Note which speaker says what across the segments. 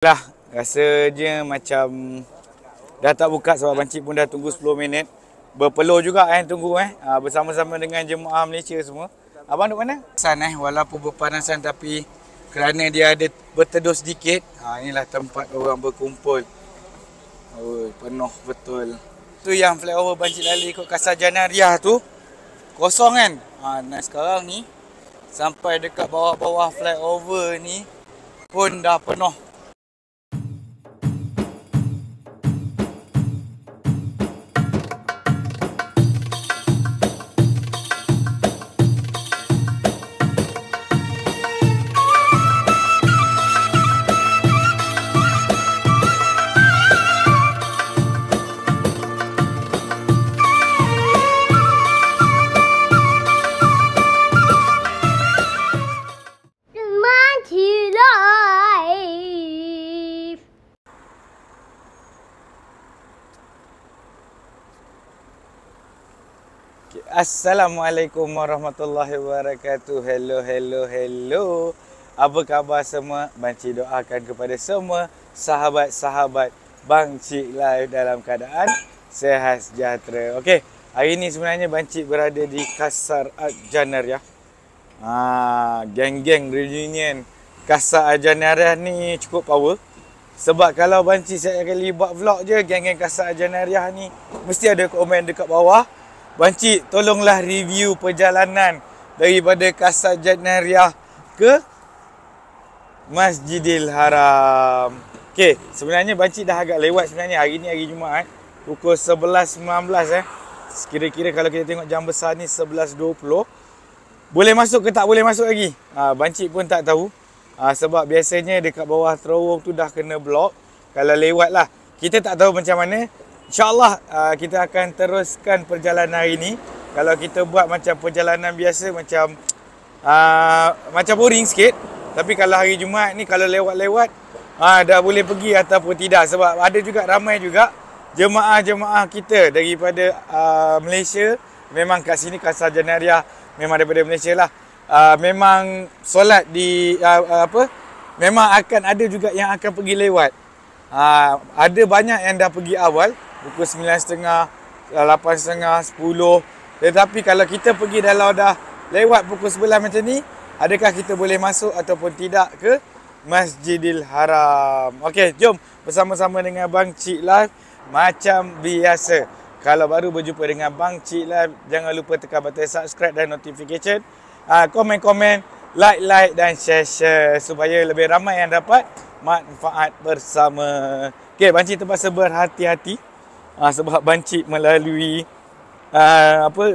Speaker 1: Lah, rasanya macam dah tak buka sebab bancik pun dah tunggu 10 minit. Berpeluh juga tunggu bersama-sama dengan jemaah Malaysia semua. Abang duduk mana? Walaupun berpanasan tapi kerana dia ada berteduh sedikit, inilah tempat orang berkumpul. Oh, penuh betul. Tu yang flyover Bancik Lali ikut Kasar Janariah tu kosong kan? Nah sekarang ni sampai dekat bawah-bawah flyover ni pun dah penuh. Assalamualaikum warahmatullahi wabarakatuh. Hello. Apa khabar semua? Bancik doakan kepada semua sahabat-sahabat Bancik Live dalam keadaan sehat sejahtera. Okey, hari ni sebenarnya Bancik berada di Kasar Janariah. Geng-geng reunion Kasar Janariah ni cukup power. Sebab kalau Bancik saya kali buat vlog je geng-geng Kasar Janariah ni mesti ada komen dekat bawah. Bancik, tolonglah review perjalanan daripada Kasar Janariah ke Masjidil Haram. Okey, sebenarnya Bancik dah agak lewat sebenarnya. Hari ni hari Jumaat, pukul 11.19 Kira-kira kalau kita tengok jam besar ni 11.20. Boleh masuk ke tak boleh masuk lagi? Bancik pun tak tahu. Sebab biasanya dekat bawah terowong tu dah kena blok. Kalau lewat lah. Kita tak tahu macam mana. InsyaAllah kita akan teruskan perjalanan hari ni. Kalau kita buat macam perjalanan biasa macam boring sikit. Tapi kalau hari Jumaat ni kalau lewat-lewat dah boleh pergi ataupun tidak. Sebab ada juga ramai juga jemaah-jemaah kita daripada Malaysia. Memang kat sini Kasar Janariah memang daripada Malaysia lah. Memang solat di memang akan ada juga yang akan pergi lewat. Ada banyak yang dah pergi awal pukul 9.30, 8.30, 10. Tetapi kalau kita pergi kalau dah lewat pukul 11 macam ni, adakah kita boleh masuk ataupun tidak ke Masjidil Haram? Okey, jom bersama-sama dengan Bancik Live macam biasa. Kalau baru berjumpa dengan Bancik Live, jangan lupa tekan button subscribe dan notification. Komen-komen, like dan share supaya lebih ramai yang dapat manfaat bersama. Okey, Bancik terpaksa berhati-hati sebab Bancik melalui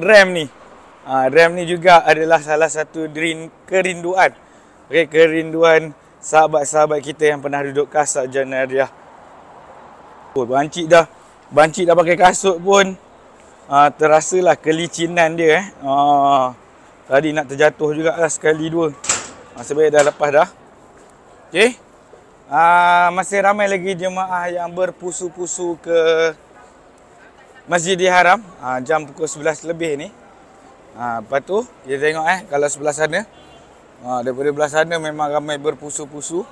Speaker 1: rem ni. Rem ni juga adalah salah satu kerinduan. Okey, kerinduan sahabat-sahabat kita yang pernah duduk Kasar Janariah. Bancik dah pakai kasut pun terasalah kelicinan dia tadi nak terjatuh jugalah sekali dua. Sebenarnya dah lepas dah. Okey. Masih ramai lagi jemaah yang berpusu-pusu ke Masjidil Haram jam pukul 11 lebih ni. Lepas tu kita tengok kalau sebelah sana. Daripada belah sana memang ramai berpusu-pusu.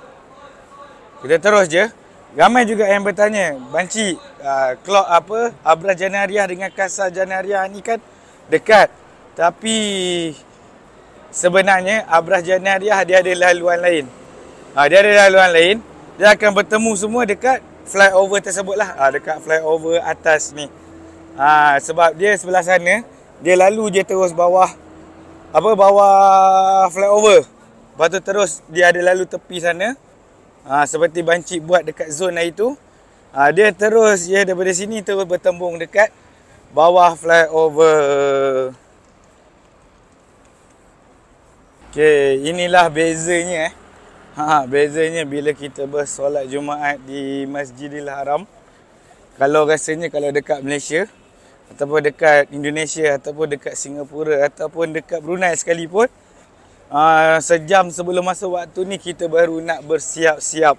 Speaker 1: Kita terus je. Ramai juga yang bertanya, Bancik, Abrah Janariah dengan Kasar Janariah ni kan dekat. Tapi sebenarnya Abrah Janariah dia ada laluan lain. Dia akan bertemu semua dekat flyover tersebut lah. Dekat flyover atas ni. Sebab dia sebelah sana, dia lalu je terus bawah flyover. Lepas tu terus dia ada lalu tepi sana. Seperti Bancik buat dekat zon hari tu. Dia terus je daripada sini terus bertembung dekat bawah flyover. Okey, inilah bezanya bezanya bila kita bersolat Jumaat di Masjidil Haram. Kalau rasanya kalau dekat Malaysia ataupun dekat Indonesia ataupun dekat Singapura ataupun dekat Brunei sekalipun, sejam sebelum masa waktu ni kita baru nak bersiap-siap.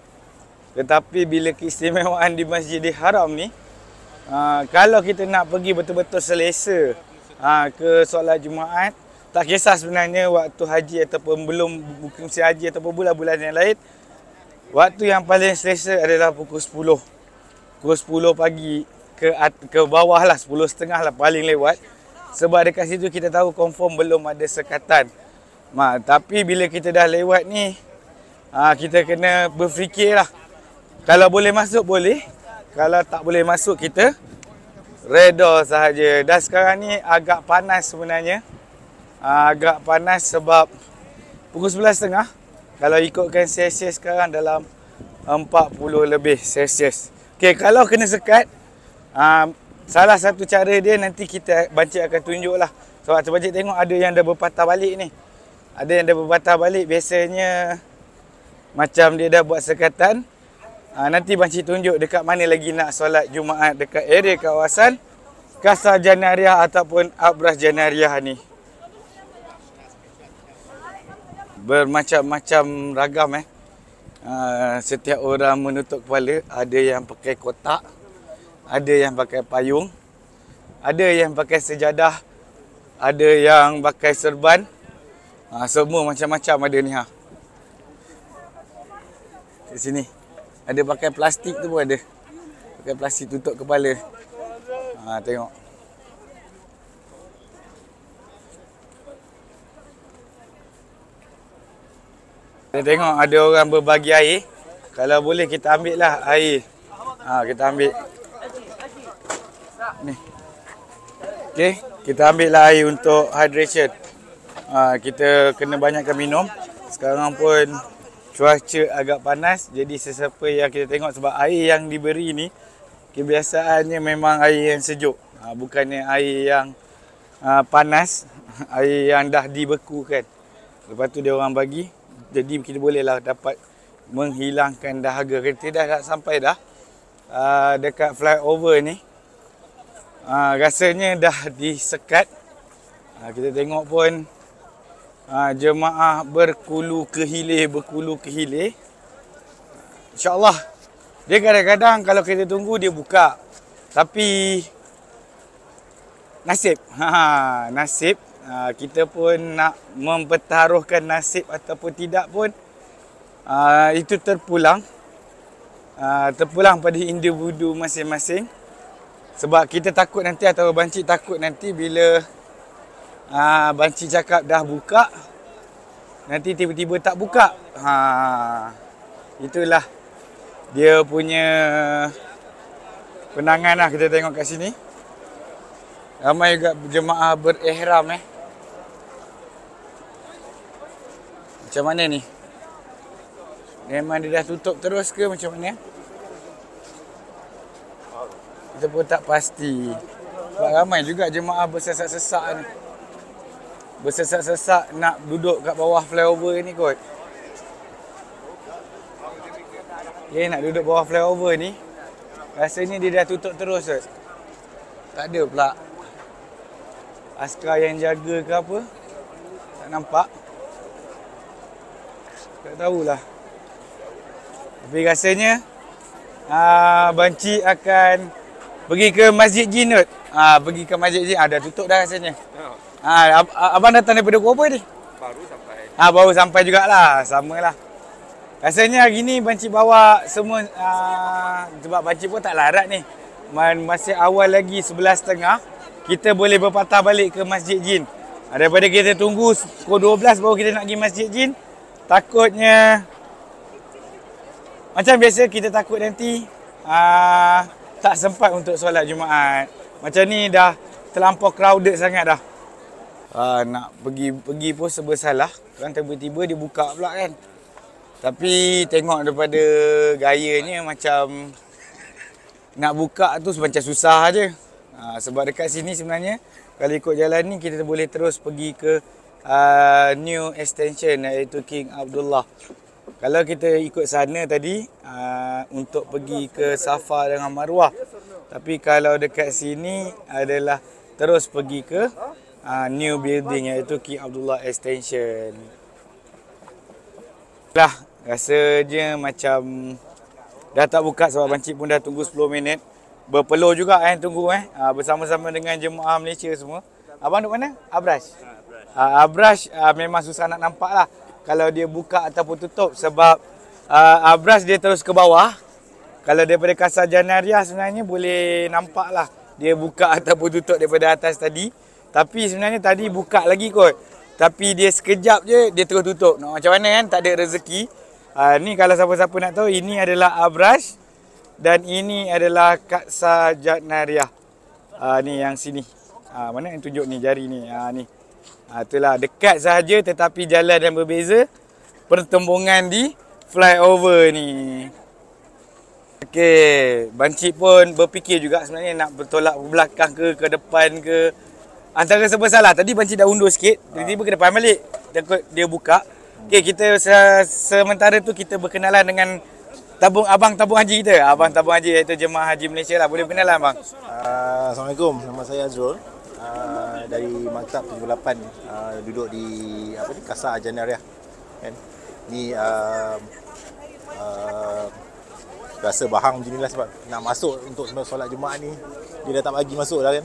Speaker 1: Tetapi bila keistimewaan di Masjidil Haram ni, kalau kita nak pergi betul-betul selesa ke solat Jumaat, tak kisah sebenarnya waktu haji ataupun belum musim haji ataupun bulan-bulan yang lain, Waktu yang paling selesa adalah pukul 10. Pukul 10 pagi ke bawah lah, 10.30 lah paling lewat. Sebab dekat situ kita tahu confirm belum ada sekatan. Tapi bila kita dah lewat ni, kita kena berfikir lah. Kalau boleh masuk boleh. Kalau tak boleh masuk kita redha sahaja. Dan sekarang ni agak panas sebenarnya. Agak panas sebab pukul 11.30. Kalau ikutkan Celsius sekarang dalam 40 lebih Celsius. Okay, kalau kena sekat, salah satu cara dia nanti Bancik akan tunjuk lah. Sebab Bancik tengok ada yang dah berpatah balik ni. Ada yang dah berpatah balik. Biasanya macam dia dah buat sekatan. Nanti Bancik tunjuk dekat mana lagi nak solat Jumaat dekat area kawasan Kasar Janariah ataupun Abras Janariah ni. Bermacam-macam ragam setiap orang menutup kepala. Ada yang pakai kotak, ada yang pakai payung, ada yang pakai sejadah, ada yang pakai serban. Semua macam-macam ada ni Di sini ada pakai plastik tu pun ada. Pakai plastik tutup kepala. Tengok. Kita tengok ada orang berbagi air. Kalau boleh kita ambil lah air. Kita ambil. Ni. Okey, kita ambil lah air untuk hydration. Kita kena banyakkan minum. Sekarang pun cuaca agak panas. Jadi sesiapa yang kita tengok sebab air yang diberi ni kebiasaannya memang air yang sejuk. Bukannya air yang panas. Air yang dah dibekukan. Lepas tu dia orang bagi. Jadi kita bolehlah dapat menghilangkan dahaga. Kita dah sampai dah dekat flyover ni. Rasanya dah disekat. Kita tengok pun jemaah berkulu ke hilir. InsyaAllah. Dia kadang-kadang kalau kita tunggu dia buka. Tapi nasib. Nasib. Kita pun nak mempertaruhkan nasib ataupun tidak pun itu terpulang pada individu masing-masing. Sebab kita takut nanti atau Bancik takut nanti bila Bancik cakap dah buka, nanti tiba-tiba tak buka. Itulah dia punya penangan lah. Kita tengok kat sini ramai juga jemaah berihram Macam mana ni? Memang dia dah tutup terus ke macam mana? Kita pun tak pasti. Sebab ramai juga jemaah bersesak-sesak ni. Bersesak-sesak nak duduk kat bawah flyover ni kot. Nak duduk bawah flyover ni. Rasanya dia dah tutup terus kot. Tak ada pula askar yang jaga ke apa. Tak nampak. Tak tahulah. Tapi rasanya Bancik akan pergi ke Masjid Jin kot. Pergi ke Masjid Jin. Dah tutup dah rasanya. Abang datang daripada pukul apa ni?
Speaker 2: Baru sampai.
Speaker 1: Baru sampai jugalah. Samalah. Rasanya hari ni Bancik bawa semua sebab Bancik pun tak larat ni. Masih awal lagi 11.30. Kita boleh berpatah balik ke Masjid Jin. Daripada kita tunggu pukul 12 baru kita nak pergi Masjid Jin. Takutnya macam biasa kita takut nanti tak sempat untuk solat Jumaat. Macam ni dah terlampau crowded sangat dah. Nak pergi pun serba salah. Kan tiba-tiba dia buka pula kan. Tapi tengok daripada gayanya macam nak buka tu macam susah je. Sebab dekat sini sebenarnya kalau ikut jalan ni kita boleh terus pergi ke new extension iaitu King Abdullah. Kalau kita ikut sana tadi untuk pergi ke Safa dengan Marwah. Tapi kalau dekat sini adalah terus pergi ke new building iaitu King Abdullah extension. Lah, rasanya macam dah tak buka sebab Bancik pun dah tunggu 10 minit. Berpeluh juga tunggu bersama-sama dengan jemaah Malaysia semua. Abang duduk mana? Abras. Abras memang susah nak nampak lah kalau dia buka ataupun tutup sebab Abras dia terus ke bawah. Kalau daripada Kasar Janariah sebenarnya boleh nampak lah dia buka ataupun tutup daripada atas tadi. Tapi sebenarnya tadi buka lagi kot. Tapi dia sekejap je dia terus tutup. Nak macam mana kan, tak ada rezeki. Ni kalau siapa-siapa nak tahu, ini adalah Abras dan ini adalah Kasar Janariah. Ni yang sini. Mana yang tunjuk ni, jari ni. Ni. Itulah dekat sahaja tetapi jalan yang berbeza. Pertembungan di flyover ni. Okey, Bancik pun berfikir juga sebenarnya nak bertolak ke belakang ke depan ke. Antara serba salah. Tadi Bancik dah undur sikit, tiba-tiba ke depan balik. Dia buka. Okey, kita sementara tu kita berkenalan dengan abang tabung haji kita. Abang tabung haji iaitu jemaah haji Malaysia lah. Boleh berkenalan bang?
Speaker 2: Assalamualaikum. Nama saya Azrul. Dari Maktab 78, duduk di Kasar Janariah. Kan? Ni rasa bahang macam inilah sebab nak masuk untuk solat Jumaat ni dia dah tak bagi masuk dah kan.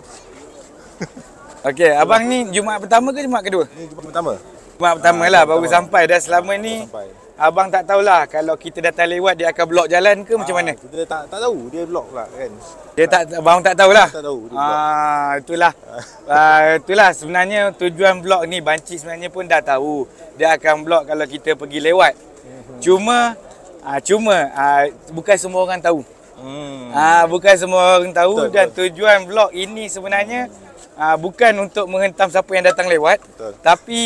Speaker 1: Okey, abang ni Jumaat pertama ke Jumaat kedua?
Speaker 2: Ni Jumaat pertama.
Speaker 1: Jumaat pertama lah, baru sampai dah. Selama ni abang tak tahulah kalau kita datang lewat dia akan blok jalan ke macam mana?
Speaker 2: Kita tak tahu dia blok lah kan.
Speaker 1: Abang tak tahulah.
Speaker 2: Tak tahu.
Speaker 1: Itulah. Itulah sebenarnya tujuan blok ni. Bancik sebenarnya pun dah tahu dia akan blok kalau kita pergi lewat. Cuma bukan semua orang tahu. Bukan semua orang tahu. Betul, dan tujuan blog ini sebenarnya bukan untuk menghentam siapa yang datang lewat. Betul. Tapi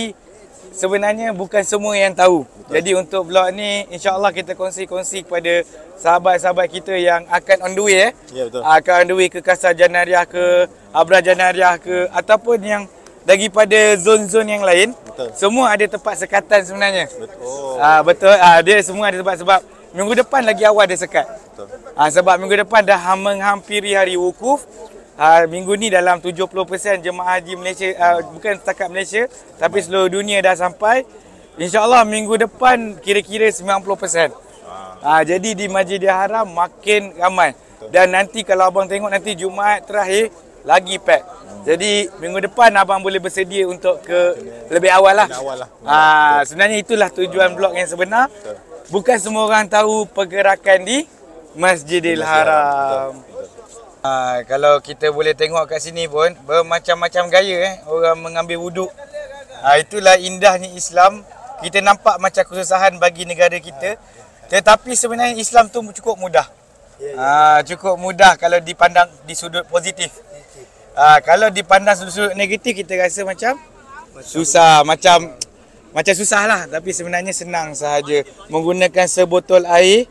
Speaker 1: sebenarnya bukan semua yang tahu. Betul. Jadi untuk blog ni insya-Allah kita kongsi kepada sahabat-sahabat kita yang akan on the way
Speaker 2: Ya, betul.
Speaker 1: Akan on the way ke Kasar Janariah ke Abras Janariah ke ataupun yang daripada zon-zon yang lain. Betul. Semua ada tempat sekatan sebenarnya. Betul. Betul. Dia semua ada tempat sebab minggu depan lagi awal dia sekat. Betul. Sebab minggu depan dah menghampiri hari wukuf. Minggu ni dalam 70% jemaah haji Malaysia, bukan setakat Malaysia tapi seluruh dunia dah sampai. InsyaAllah minggu depan kira-kira 90%. Jadi di Masjidil Haram makin ramai. Dan nanti kalau abang tengok nanti Jumaat terakhir lagi pack. Jadi minggu depan abang boleh bersedia untuk ke lebih awal lah. Sebenarnya itulah tujuan blog yang sebenar. Bukan semua orang tahu pergerakan di Masjidil Haram. Kalau kita boleh tengok kat sini pun bermacam-macam gaya orang mengambil wuduk. Itulah indahnya Islam. Kita nampak macam kesusahan bagi negara kita, tetapi sebenarnya Islam tu cukup mudah. Cukup mudah kalau dipandang di sudut positif. Kalau dipandang sudut negatif kita rasa macam susah, macam susah lah. Tapi sebenarnya senang sahaja. Menggunakan sebotol air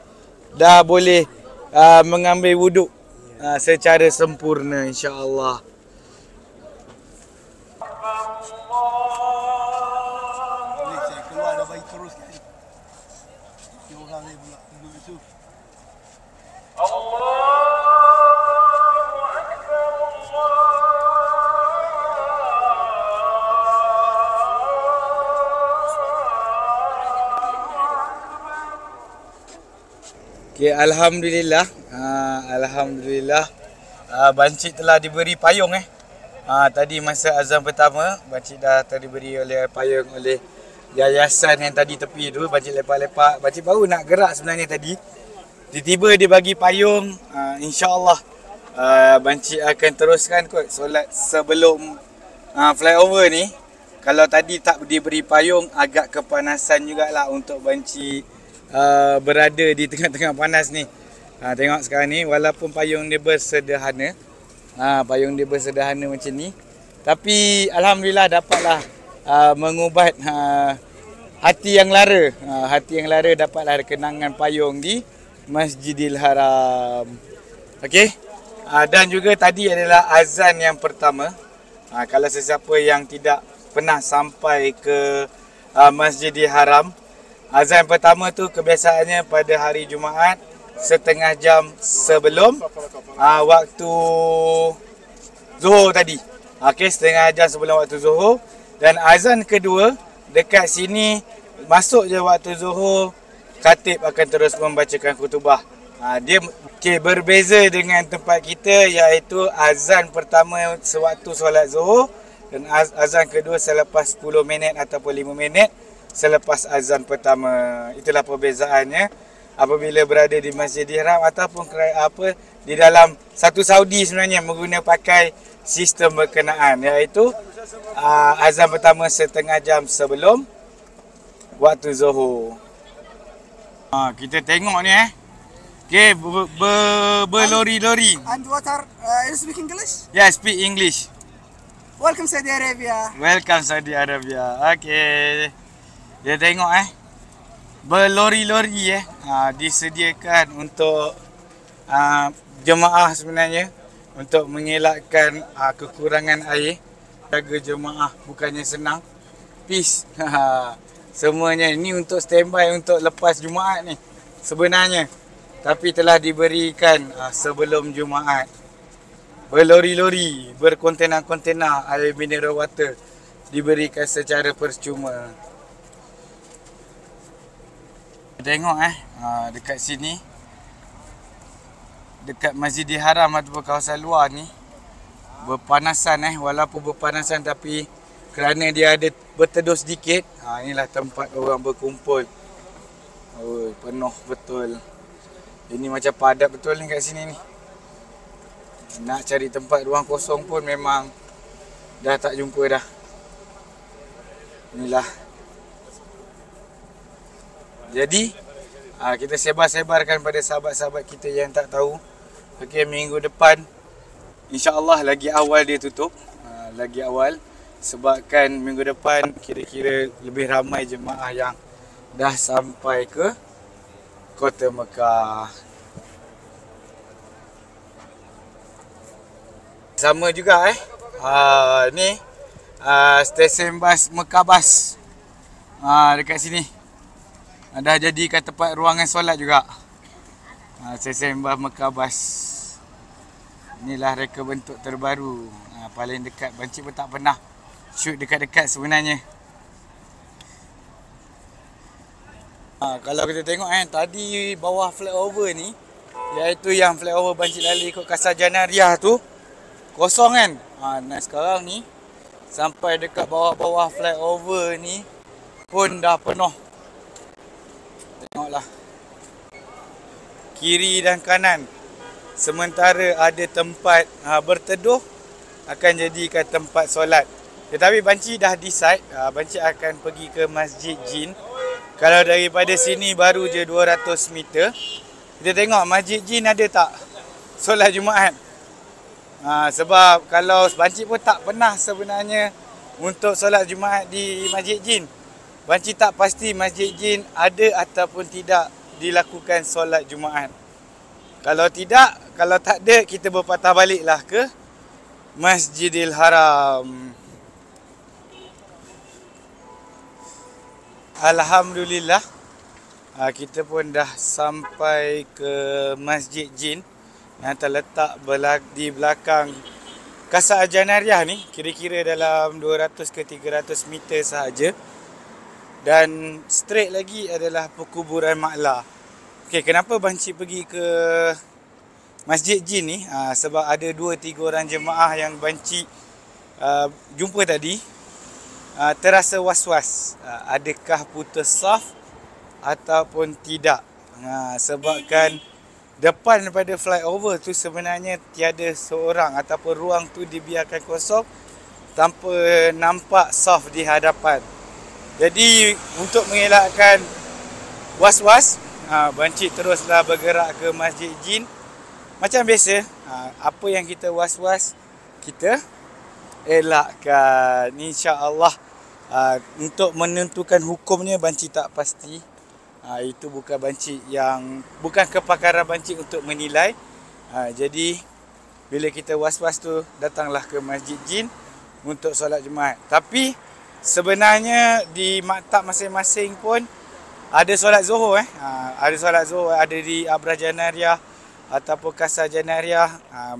Speaker 1: dah boleh mengambil wuduk secara sempurna insya-Allah.
Speaker 2: Saya keluar dah bagi terus kan. Dia orang ni pula duduk situ.
Speaker 1: Okay, Alhamdulillah. Alhamdulillah. Bancik telah diberi payung tadi masa azan pertama, Bancik dah diberi oleh payung oleh yayasan yang tadi tepi tu. Bancik lepak-lepak. Bancik baru nak gerak sebenarnya tadi. Tiba-tiba dia bagi payung. InsyaAllah Bancik akan teruskan kot solat sebelum flyover ni. Kalau tadi tak diberi payung agak kepanasan jugalah untuk Bancik berada di tengah-tengah panas ni. Tengok sekarang ni walaupun payung dia bersederhana. Payung dia bersederhana macam ni. Tapi alhamdulillah dapatlah mengubat hati yang lara. Hati yang lara dapatlah kenangan payung di Masjidil Haram. Okey. Dan juga tadi adalah azan yang pertama. Kalau sesiapa yang tidak pernah sampai ke Masjidil Haram, azan pertama tu kebiasaannya pada hari Jumaat setengah jam sebelum waktu Zuhur tadi. Okey, setengah jam sebelum waktu Zuhur. Dan azan kedua dekat sini masuk je waktu Zuhur, khatib akan terus membacakan khutbah. Dia berbeza dengan tempat kita iaitu azan pertama sewaktu solat Zuhur dan azan kedua selepas 10 minit ataupun 5 minit selepas azan pertama. Itulah perbezaannya. apabila berada di Masjidil Haram ataupun di dalam satu Saudi sebenarnya menggunakan pakai sistem berkenaan, iaitu azan pertama setengah jam sebelum waktu Zuhur. Kita tengok ni okey, berlori-lori.
Speaker 3: And what are you speak English?
Speaker 1: Yeah, speak English.
Speaker 3: Welcome Saudi Arabia.
Speaker 1: Welcome Saudi Arabia. Okey. Dia tengok berlori-lori disediakan untuk jemaah sebenarnya untuk mengelakkan kekurangan air. Jaga jemaah bukannya senang. Peace. Semuanya ni untuk standby untuk lepas Jumaat ni sebenarnya. Tapi telah diberikan sebelum Jumaat. Berlori-lori, berkontena-kontena air mineral water diberikan secara percuma. Tengok dekat sini, dekat Masjidil Haram ataupun kawasan luar ni berpanasan walaupun berpanasan tapi kerana dia ada berteduh sedikit, inilah tempat orang berkumpul. Oh, penuh betul. Ini macam padat betul ni kat sini ni. Nak cari tempat ruang kosong pun memang dah tak jumpa dah. Inilah. Jadi kita sebar-sebarkan pada sahabat-sahabat kita yang tak tahu. Okey, minggu depan insya-Allah lagi awal dia tutup. Lagi awal sebabkan minggu depan kira-kira lebih ramai jemaah yang dah sampai ke Kota Mekah. Sama juga ni stesen bas Mekah Bus. Dekat sini. Dah jadikan tempat ruangan solat juga. Stesen bas Mekah Bus. Inilah reka bentuk terbaru. Paling dekat. Bancik pun tak pernah shoot dekat-dekat sebenarnya. Kalau kita tengok tadi bawah flyover ni, iaitu yang flyover Bancik Lali ikut Kasar Janariah tu, kosong kan. Nah sekarang ni sampai dekat bawah-bawah flyover ni pun dah penuh. Tengoklah. Kiri dan kanan. Sementara ada tempat berteduh, akan jadikan tempat solat. Tetapi Bancik dah decide, Bancik akan pergi ke Masjid Jin. Kalau daripada sini baru je 200 meter. Kita tengok Masjid Jin ada tak solat Jumaat. Sebab kalau Bancik pun tak pernah sebenarnya untuk solat Jumaat di Masjid Jin. Bancik tak pasti Masjid Jin ada ataupun tidak dilakukan solat Jumaat. Kalau tidak, kalau tak ada, kita berpatah baliklah ke Masjidil Haram. Alhamdulillah, kita pun dah sampai ke Masjid Jin yang terletak di belakang Kasar Janariah ni, kira-kira dalam 200 ke 300 meter sahaja. Dan straight lagi adalah perkuburan Maklah. Okey, kenapa Bancik pergi ke Masjid Jin ni? Sebab ada 2-3 orang jemaah yang Bancik jumpa tadi, terasa was-was. Adakah putus saf ataupun tidak? Sebabkan depan daripada flyover tu sebenarnya tiada seorang ataupun ruang tu dibiarkan kosong tanpa nampak saf di hadapan. Jadi untuk mengelakkan was-was, Bancik teruslah bergerak ke Masjid Jin. Macam biasa, apa yang kita was-was, kita elakkan. InsyaAllah, untuk menentukan hukumnya Bancik tak pasti. Itu bukan kepakaran Bancik untuk menilai. Jadi bila kita was-was tu, datanglah ke Masjid Jin untuk solat Jumaat. Tapi sebenarnya di maktab masing-masing pun ada solat Zuhur. Ada solat Zuhur, ada di Abrah Janariah ataupun Kasar Janariah.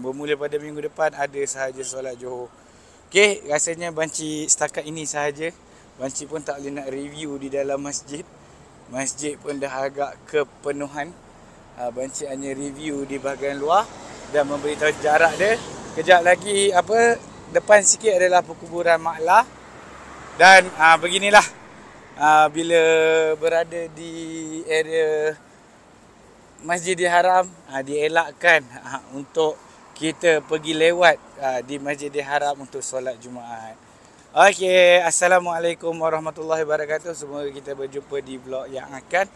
Speaker 1: Bermula pada minggu depan ada sahaja solat Zuhur. Okey, rasanya Bancik setakat ini sahaja. Bancik pun tak boleh nak review di dalam masjid. Masjid pun dah agak kepenuhan. Bancik hanya review di bahagian luar dan memberitahu jarak dia. Kejap lagi depan sikit adalah perkuburan Maklah. Dan beginilah bila berada di area Masjidil Haram dielakkan untuk kita pergi lewat di Masjidil Haram untuk solat Jumaat. Okey, Assalamualaikum warahmatullahi wabarakatuh. Semoga kita berjumpa di vlog yang akan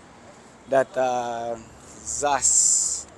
Speaker 1: datang. Zas.